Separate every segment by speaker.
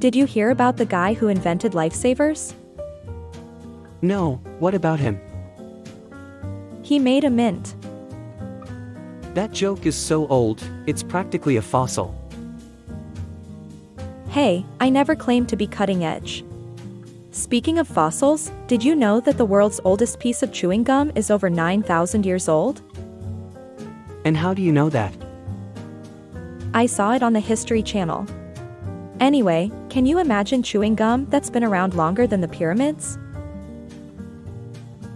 Speaker 1: Did you hear about the guy who invented lifesavers?
Speaker 2: No, what about him?
Speaker 1: He made a mint.
Speaker 2: That joke is so old, it's practically a fossil.
Speaker 1: Hey, I never claimed to be cutting edge. Speaking of fossils, did you know that the world's oldest piece of chewing gum is over 9,000 years old?
Speaker 2: And how do you know that?
Speaker 1: I saw it on the History Channel. Anyway, can you imagine chewing gum that's been around longer than the pyramids?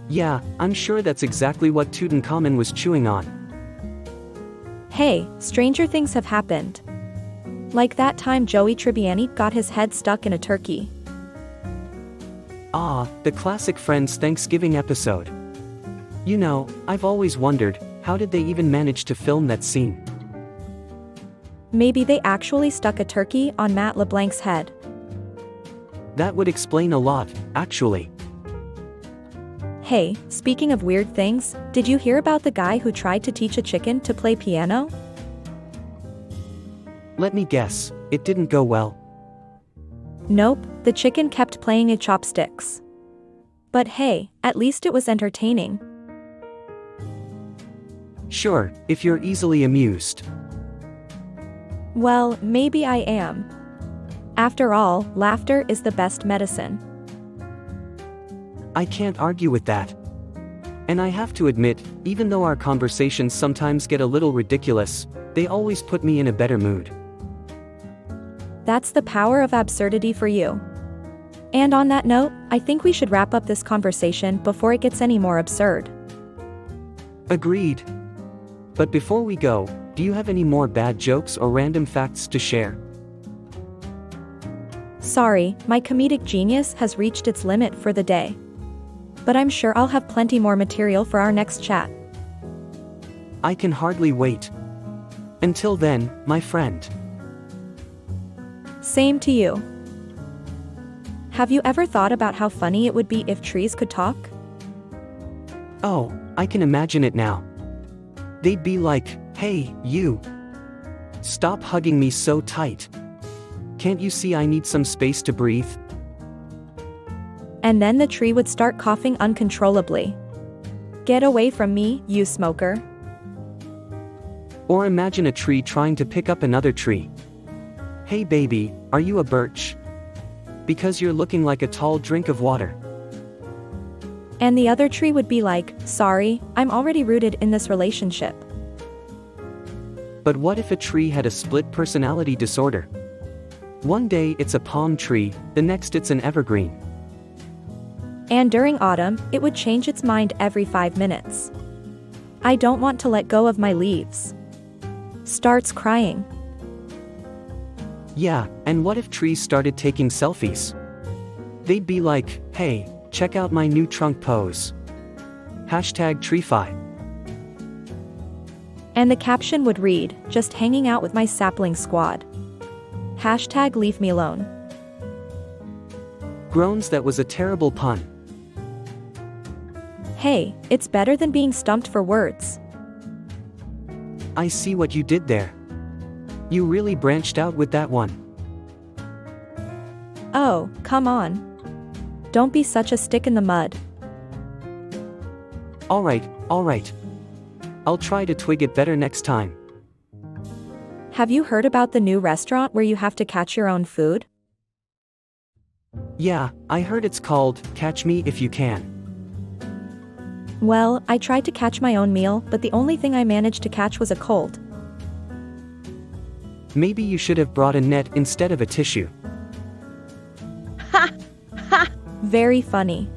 Speaker 2: Yeah, I'm sure that's exactly what Tutankhamun was chewing on.
Speaker 1: Hey, stranger things have happened. Like that time Joey Tribbiani got his head stuck in a turkey.
Speaker 2: Ah, the classic Friends Thanksgiving episode. You know, I've always wondered, how did they even manage to film that scene?
Speaker 1: Maybe they actually stuck a turkey on Matt LeBlanc's head.
Speaker 2: That would explain a lot, actually.
Speaker 1: Hey, speaking of weird things, did you hear about the guy who tried to teach a chicken to play piano?
Speaker 2: Let me guess, it didn't go well.
Speaker 1: Nope, the chicken kept playing with chopsticks. But hey, at least it was entertaining.
Speaker 2: Sure, if you're easily amused.
Speaker 1: Well, maybe I am. After all, laughter is the best medicine.
Speaker 2: I can't argue with that. And I have to admit, even though our conversations sometimes get a little ridiculous, they always put me in a better mood.
Speaker 1: That's the power of absurdity for you. And on that note, I think we should wrap up this conversation before it gets any more absurd.
Speaker 2: Agreed. But before we go, do you have any more bad jokes or random facts to share?
Speaker 1: Sorry, my comedic genius has reached its limit for the day. But I'm sure I'll have plenty more material for our next chat.
Speaker 2: I can hardly wait. Until then, my friend.
Speaker 1: Same to you. Have you ever thought about how funny it would be if trees could talk?
Speaker 2: Oh, I can imagine it now. They'd be like, "Hey, you. Stop hugging me so tight. Can't you see I need some space to breathe?"
Speaker 1: And then the tree would start coughing uncontrollably. Get away from me, you smoker.
Speaker 2: Or imagine a tree trying to pick up another tree. "Hey baby, are you a birch? Because you're looking like a tall drink of water."
Speaker 1: And the other tree would be like, "Sorry, I'm already rooted in this relationship."
Speaker 2: But what if a tree had a split personality disorder? One day it's a palm tree, the next it's an evergreen.
Speaker 1: And during autumn, it would change its mind every 5 minutes. I don't want to let go of my leaves. Starts crying.
Speaker 2: Yeah, and what if trees started taking selfies? They'd be like, "Hey, check out my new trunk pose. #TreeFi."
Speaker 1: And the caption would read, "Just hanging out with my sapling squad. #leave me alone."
Speaker 2: Groans, that was a terrible pun.
Speaker 1: Hey, it's better than being stumped for words.
Speaker 2: I see what you did there. You really branched out with that one.
Speaker 1: Oh, come on. Don't be such a stick in the mud.
Speaker 2: Alright. I'll try to twig it better next time.
Speaker 1: Have you heard about the new restaurant where you have to catch your own food?
Speaker 2: Yeah, I heard it's called Catch Me If You Can.
Speaker 1: Well, I tried to catch my own meal, but the only thing I managed to catch was a cold.
Speaker 2: Maybe you should have brought a net instead of a tissue.
Speaker 1: Very funny.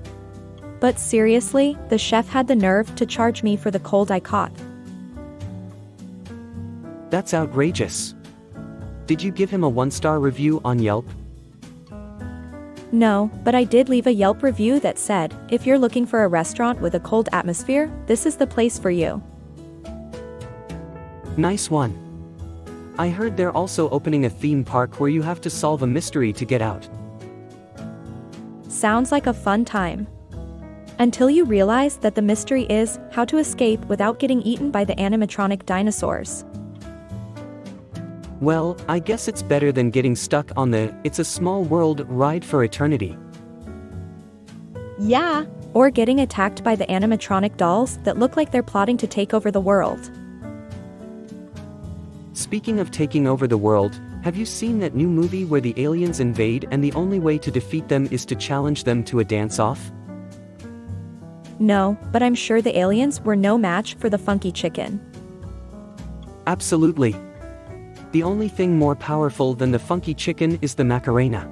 Speaker 1: But seriously, the chef had the nerve to charge me for the cold I caught.
Speaker 2: That's outrageous. Did you give him a 1-star review on Yelp?
Speaker 1: No, but I did leave a Yelp review that said, "If you're looking for a restaurant with a cold atmosphere, this is the place for you."
Speaker 2: Nice one. I heard they're also opening a theme park where you have to solve a mystery to get out.
Speaker 1: Sounds like a fun time. Until you realize that the mystery is how to escape without getting eaten by the animatronic dinosaurs.
Speaker 2: Well, I guess it's better than getting stuck on the "it's a small world" ride for eternity.
Speaker 1: Yeah, or getting attacked by the animatronic dolls that look like they're plotting to take over the world.
Speaker 2: Speaking of taking over the world, have you seen that new movie where the aliens invade and the only way to defeat them is to challenge them to a dance-off?
Speaker 1: No, but I'm sure the aliens were no match for the funky chicken.
Speaker 2: Absolutely. The only thing more powerful than the funky chicken is the Macarena.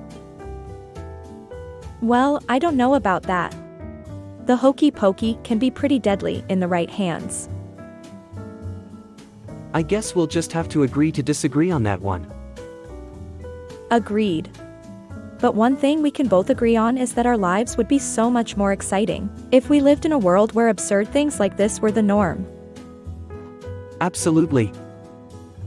Speaker 1: Well, I don't know about that. The hokey pokey can be pretty deadly in the right hands.
Speaker 2: I guess we'll just have to agree to disagree on that one.
Speaker 1: Agreed. But one thing we can both agree on is that our lives would be so much more exciting if we lived in a world where absurd things like this were the norm.
Speaker 2: Absolutely.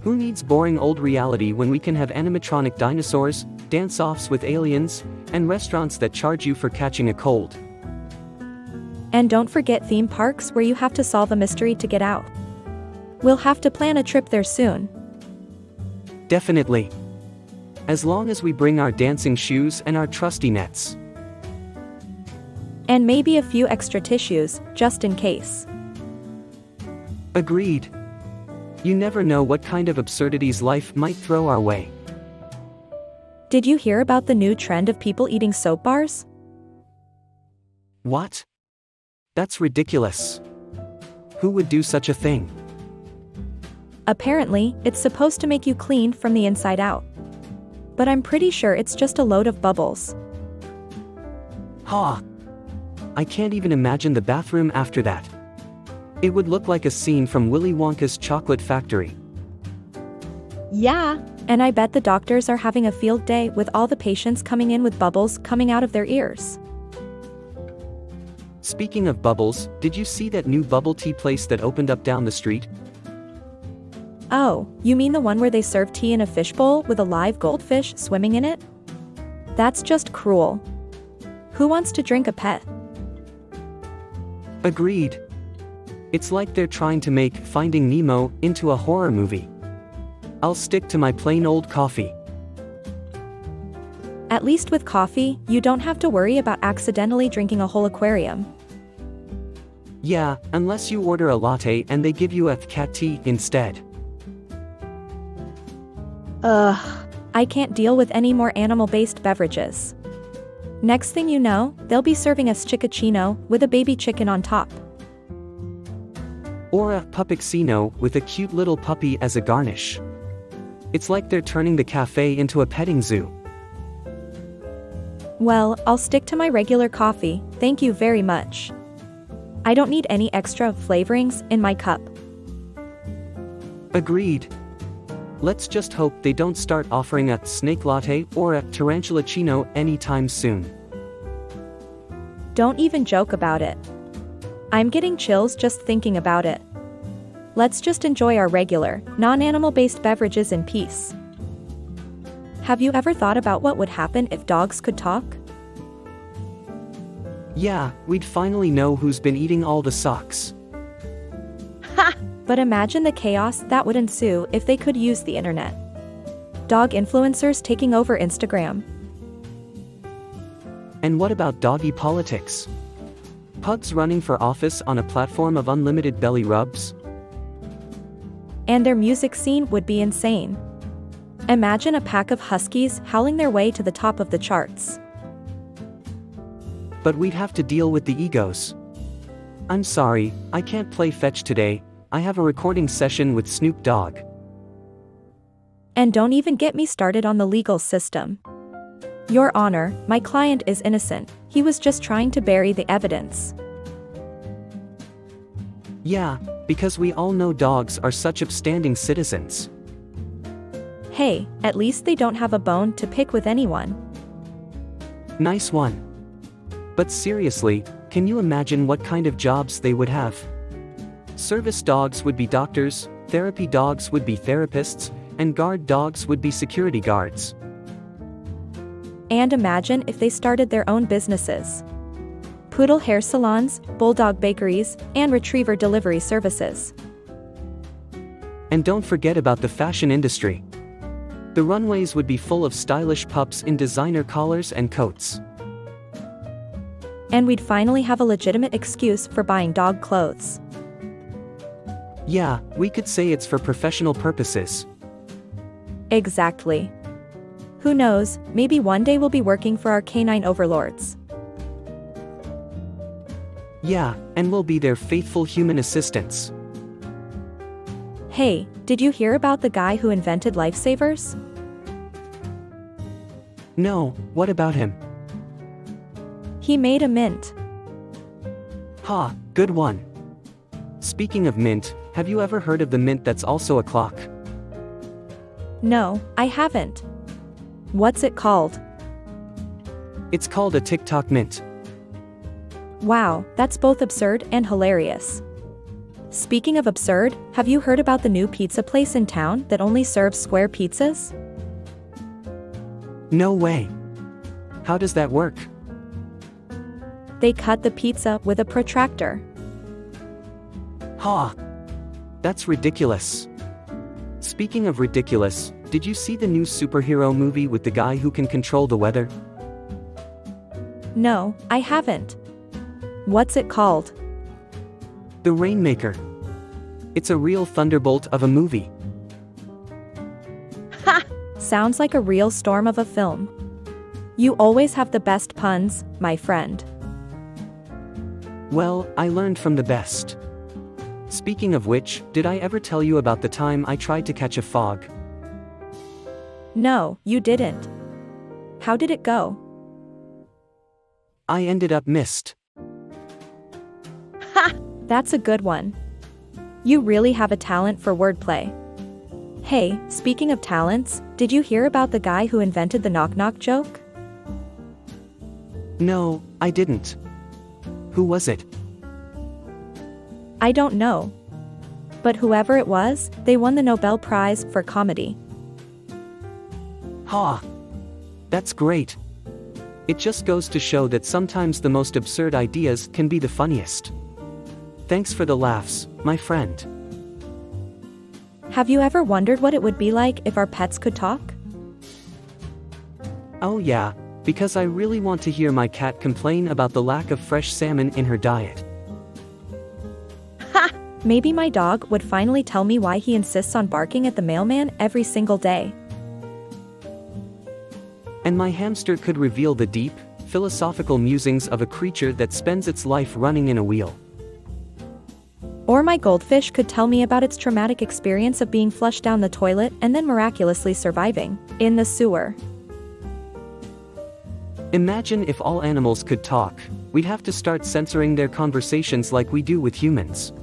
Speaker 2: Who needs boring old reality when we can have animatronic dinosaurs, dance-offs with aliens, and restaurants that charge you for catching a cold?
Speaker 1: And don't forget theme parks where you have to solve a mystery to get out. We'll have to plan a trip there soon.
Speaker 2: Definitely. As long as we bring our dancing shoes and our trusty nets.
Speaker 1: And maybe a few extra tissues, just in case.
Speaker 2: Agreed. You never know what kind of absurdities life might throw our way.
Speaker 1: Did you hear about the new trend of people eating soap bars?
Speaker 2: What? That's ridiculous. Who would do such a thing?
Speaker 1: Apparently, it's supposed to make you clean from the inside out. But I'm pretty sure it's just a load of bubbles.
Speaker 2: Ha! I can't even imagine the bathroom after that. It would look like a scene from Willy Wonka's Chocolate Factory.
Speaker 1: Yeah, and I bet the doctors are having a field day with all the patients coming in with bubbles coming out of their ears.
Speaker 2: Speaking of bubbles, did you see that new bubble tea place that opened up down the street?
Speaker 1: Oh, you mean the one where they serve tea in a fishbowl with a live goldfish swimming in it? That's just cruel. Who wants to drink a pet?
Speaker 2: Agreed. It's like they're trying to make Finding Nemo into a horror movie. I'll stick to my plain old coffee.
Speaker 1: At least with coffee, you don't have to worry about accidentally drinking a whole aquarium.
Speaker 2: Yeah, unless you order a latte and they give you a cat tea instead.
Speaker 1: Ugh. I can't deal with any more animal-based beverages. Next thing you know, they'll be serving us chicacino with a baby chicken on top.
Speaker 2: Or a puppuccino with a cute little puppy as a garnish. It's like they're turning the cafe into a petting zoo.
Speaker 1: Well, I'll stick to my regular coffee, thank you very much. I don't need any extra flavorings in my cup.
Speaker 2: Agreed. Let's just hope they don't start offering a snake latte or a tarantulacino anytime soon.
Speaker 1: Don't even joke about it. I'm getting chills just thinking about it. Let's just enjoy our regular, non-animal-based beverages in peace. Have you ever thought about what would happen if dogs could talk?
Speaker 2: Yeah, we'd finally know who's been eating all the socks.
Speaker 1: Ha! But imagine the chaos that would ensue if they could use the internet. Dog influencers taking over Instagram.
Speaker 2: And what about doggy politics? Pugs running for office on a platform of unlimited belly rubs?
Speaker 1: And their music scene would be insane. Imagine a pack of huskies howling their way to the top of the charts.
Speaker 2: But we'd have to deal with the egos. I'm sorry, I can't play fetch today, I have a recording session with Snoop Dogg.
Speaker 1: And don't even get me started on the legal system. Your Honor, my client is innocent, he was just trying to bury the evidence.
Speaker 2: Yeah, because we all know dogs are such upstanding citizens.
Speaker 1: Hey, at least they don't have a bone to pick with anyone.
Speaker 2: Nice one. But seriously, can you imagine what kind of jobs they would have? Service dogs would be doctors, therapy dogs would be therapists, and guard dogs would be security guards.
Speaker 1: And imagine if they started their own businesses. Poodle hair salons, bulldog bakeries, and retriever delivery services.
Speaker 2: And don't forget about the fashion industry. The runways would be full of stylish pups in designer collars and coats.
Speaker 1: And we'd finally have a legitimate excuse for buying dog clothes.
Speaker 2: Yeah, we could say it's for professional purposes.
Speaker 1: Exactly. Who knows, maybe one day we'll be working for our canine overlords.
Speaker 2: Yeah, and we'll be their faithful human assistants.
Speaker 1: Hey, did you hear about the guy who invented lifesavers?
Speaker 2: No, what about him?
Speaker 1: He made a mint.
Speaker 2: Ha, good one. Speaking of mint, have you ever heard of the mint that's also a clock?
Speaker 1: No, I haven't. What's it called?
Speaker 2: It's called a TikTok mint.
Speaker 1: Wow, that's both absurd and hilarious. Speaking of absurd, have you heard about the new pizza place in town that only serves square pizzas?
Speaker 2: No way. How does that work?
Speaker 1: They cut the pizza with a protractor.
Speaker 2: Ha! That's ridiculous. Speaking of ridiculous, did you see the new superhero movie with the guy who can control the weather?
Speaker 1: No, I haven't. What's it called?
Speaker 2: The Rainmaker. It's a real thunderbolt of a movie.
Speaker 1: Ha! Sounds like a real storm of a film. You always have the best puns, my friend.
Speaker 2: Well, I learned from the best. Speaking of which, did I ever tell you about the time I tried to catch a fog?
Speaker 1: No, you didn't. How did it go?
Speaker 2: I ended up missed.
Speaker 1: Ha! That's a good one. You really have a talent for wordplay. Hey, speaking of talents, did you hear about the guy who invented the knock-knock joke?
Speaker 2: No, I didn't. Who was it?
Speaker 1: I don't know. But whoever it was, they won the Nobel Prize for comedy.
Speaker 2: Ha! That's great. It just goes to show that sometimes the most absurd ideas can be the funniest. Thanks for the laughs, my friend.
Speaker 1: Have you ever wondered what it would be like if our pets could talk?
Speaker 2: Oh yeah, because I really want to hear my cat complain about the lack of fresh salmon in her diet.
Speaker 1: Ha! Maybe my dog would finally tell me why he insists on barking at the mailman every single day.
Speaker 2: And my hamster could reveal the deep, philosophical musings of a creature that spends its life running in a wheel.
Speaker 1: Or my goldfish could tell me about its traumatic experience of being flushed down the toilet and then miraculously surviving in the sewer.
Speaker 2: Imagine if all animals could talk. We'd have to start censoring their conversations like we do with humans.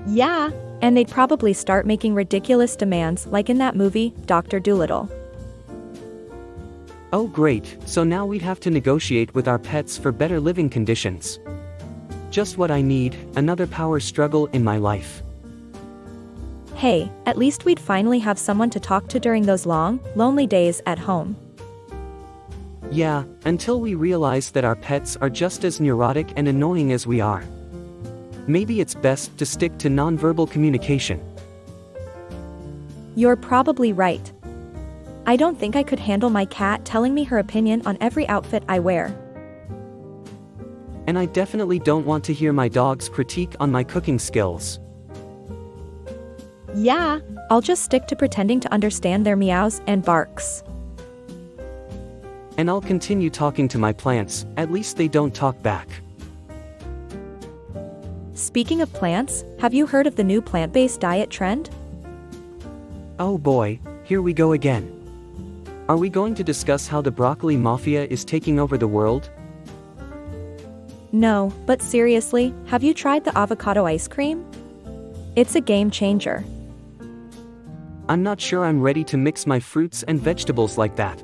Speaker 1: Yeah, and they'd probably start making ridiculous demands like in that movie, Dr. Dolittle.
Speaker 2: Oh great, so now we'd have to negotiate with our pets for better living conditions. Just what I need, another power struggle in my life.
Speaker 1: Hey, at least we'd finally have someone to talk to during those long, lonely days at home.
Speaker 2: Yeah, until we realize that our pets are just as neurotic and annoying as we are. Maybe it's best to stick to nonverbal communication.
Speaker 1: You're probably right. I don't think I could handle my cat telling me her opinion on every outfit I wear.
Speaker 2: And I definitely don't want to hear my dog's critique on my cooking skills.
Speaker 1: Yeah, I'll just stick to pretending to understand their meows and barks.
Speaker 2: And I'll continue talking to my plants, at least they don't talk back.
Speaker 1: Speaking of plants, have you heard of the new plant-based diet trend?
Speaker 2: Oh boy, here we go again. Are we going to discuss how the broccoli mafia is taking over the world?
Speaker 1: No, but seriously, have you tried the avocado ice cream? It's a game changer.
Speaker 2: I'm not sure I'm ready to mix my fruits and vegetables like that.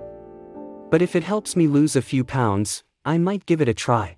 Speaker 2: But if it helps me lose a few pounds, I might give it a try.